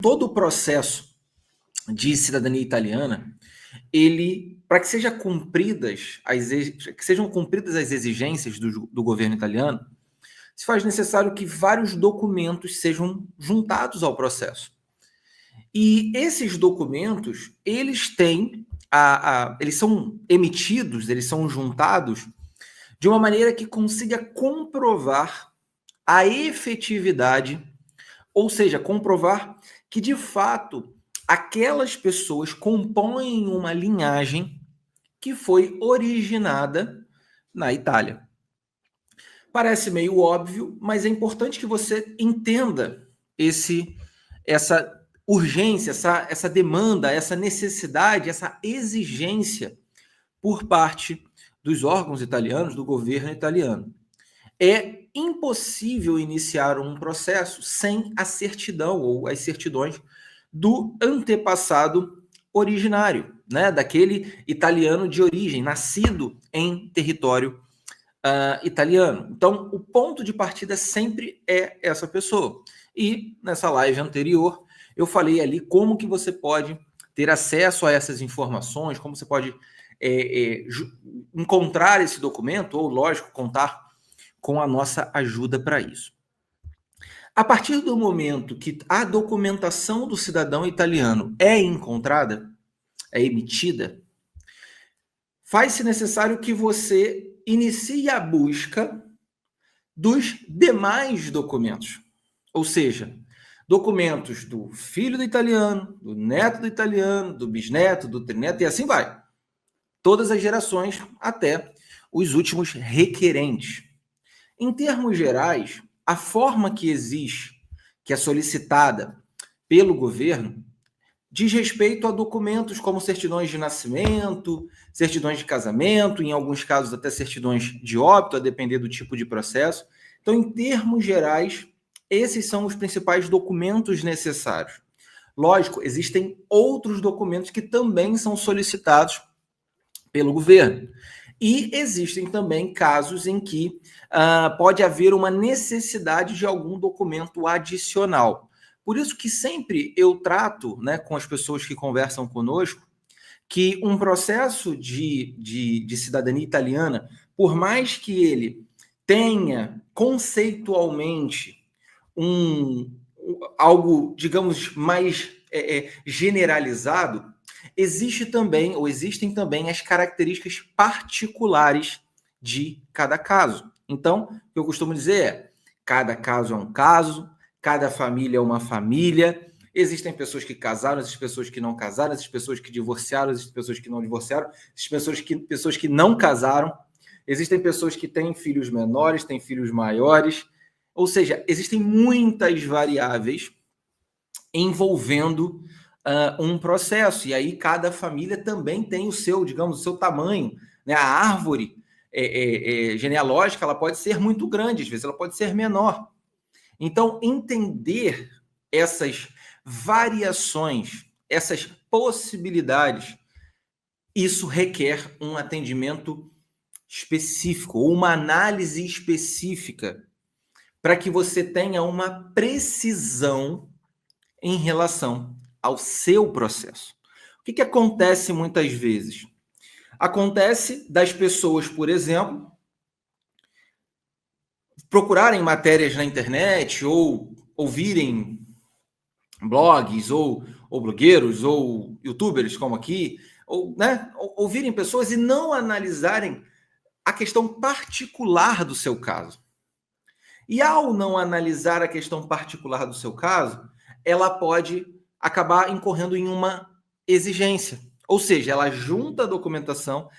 todo o processo de cidadania italiana, ele, para que sejam cumpridas as exigências do governo italiano, se faz necessário que vários documentos sejam juntados ao processo. E esses documentos, eles têm eles são emitidos, eles são juntados de uma maneira que consiga comprovar a efetividade, ou seja, comprovar que de fato aquelas pessoas compõem uma linhagem que foi originada na Itália. Parece meio óbvio, mas é importante que você entenda essa urgência, essa demanda, essa necessidade, essa exigência por parte dos órgãos italianos, do governo italiano. É impossível iniciar um processo sem a certidão ou as certidões do antepassado originário, né, daquele italiano de origem, nascido em território italiano. Então, o ponto de partida sempre é essa pessoa. E nessa live anterior, eu falei ali como que você pode ter acesso a essas informações, como você pode encontrar esse documento, ou, lógico, contar com a nossa ajuda para isso. A partir do momento que a documentação do cidadão italiano é encontrada, é emitida, faz-se necessário que você inicie a busca dos demais documentos. Ou seja, documentos do filho do italiano, do neto do italiano, do bisneto, do trineto, e assim vai. Todas as gerações até os últimos requerentes. Em termos gerais, a forma que existe, que é solicitada pelo governo, diz respeito a documentos como certidões de nascimento, certidões de casamento, em alguns casos até certidões de óbito, a depender do tipo de processo. Então, em termos gerais, esses são os principais documentos necessários. Lógico, existem outros documentos que também são solicitados pelo governo. E existem também casos em que pode haver uma necessidade de algum documento adicional. Por isso que sempre eu trato, né, com as pessoas que conversam conosco, que um processo de cidadania italiana, por mais que ele tenha conceitualmente algo, digamos, mais generalizado, existem também as características particulares de cada caso. Então, o que eu costumo dizer é: cada caso é um caso, cada família é uma família. Existem pessoas que casaram, existem pessoas que não casaram, existem pessoas que divorciaram, existem pessoas que não divorciaram, existem pessoas que não casaram, existem pessoas que têm filhos menores, têm filhos maiores. Ou seja, existem muitas variáveis envolvendo um processo, e aí cada família também tem o seu, digamos, o seu tamanho, né? A árvore genealógica, ela pode ser muito grande, às vezes ela pode ser menor. Então, entender essas variações, essas possibilidades, isso requer um atendimento específico, ou uma análise específica, para que você tenha uma precisão em relação ao seu processo. O que acontece muitas vezes? Acontece das pessoas, por exemplo, procurarem matérias na internet ou ouvirem blogs ou blogueiros ou youtubers como aqui, ou, né, ouvirem pessoas e não analisarem a questão particular do seu caso. E ao não analisar a questão particular do seu caso, ela pode acabar incorrendo em uma exigência. Ou seja, ela junta a documentação,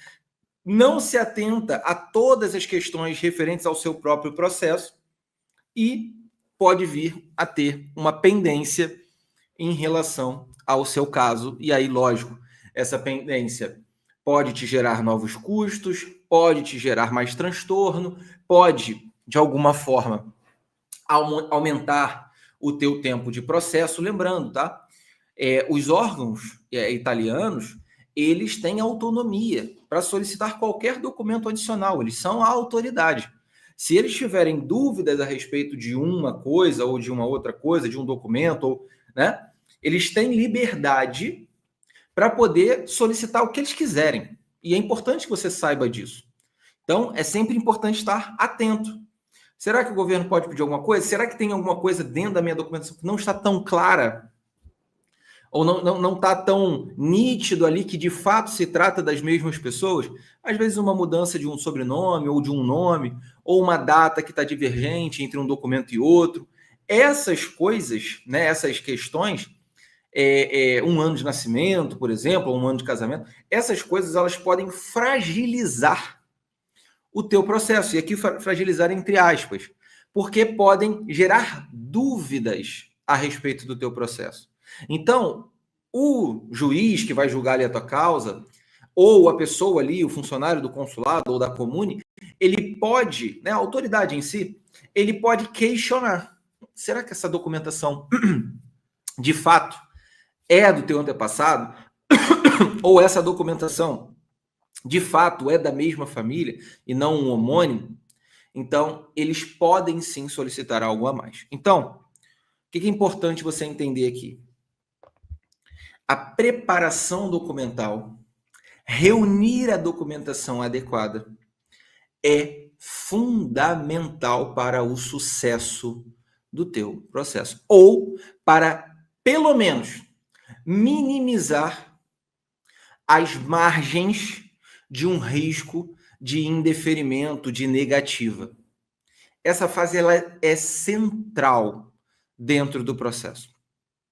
não se atenta a todas as questões referentes ao seu próprio processo e pode vir a ter uma pendência em relação ao seu caso. E aí, lógico, essa pendência pode te gerar novos custos, pode te gerar mais transtorno, pode, de alguma forma, aumentar o teu tempo de processo. Lembrando, tá? Os órgãos italianos, eles têm autonomia para solicitar qualquer documento adicional, eles são a autoridade. Se eles tiverem dúvidas a respeito de uma coisa ou de uma outra coisa, de um documento, ou, né, Eles têm liberdade para poder solicitar o que eles quiserem. E é importante que você saiba disso. Então, é sempre importante estar atento. Será que o governo pode pedir alguma coisa? Será que tem alguma coisa dentro da minha documentação que não está tão clara? Ou não está tão nítido ali que de fato se trata das mesmas pessoas? Às vezes uma mudança de um sobrenome ou de um nome, ou uma data que está divergente entre um documento e outro. Essas coisas, né, essas questões, um ano de nascimento, por exemplo, ou um ano de casamento, essas coisas elas podem fragilizar o teu processo. E aqui fragilizar entre aspas, porque podem gerar dúvidas a respeito do teu processo. Então, o juiz que vai julgar ali a tua causa, ou a pessoa ali, o funcionário do consulado ou da comune, ele pode, né, a autoridade em si, ele pode questionar. Será que essa documentação, de fato, é do teu antepassado? Ou essa documentação, de fato, é da mesma família e não um homônimo? Então, eles podem sim solicitar algo a mais. Então, o que é importante você entender aqui? A preparação documental, reunir a documentação adequada, é fundamental para o sucesso do teu processo. Ou para, pelo menos, minimizar as margens de um risco de indeferimento, de negativa. Essa fase ela é central dentro do processo.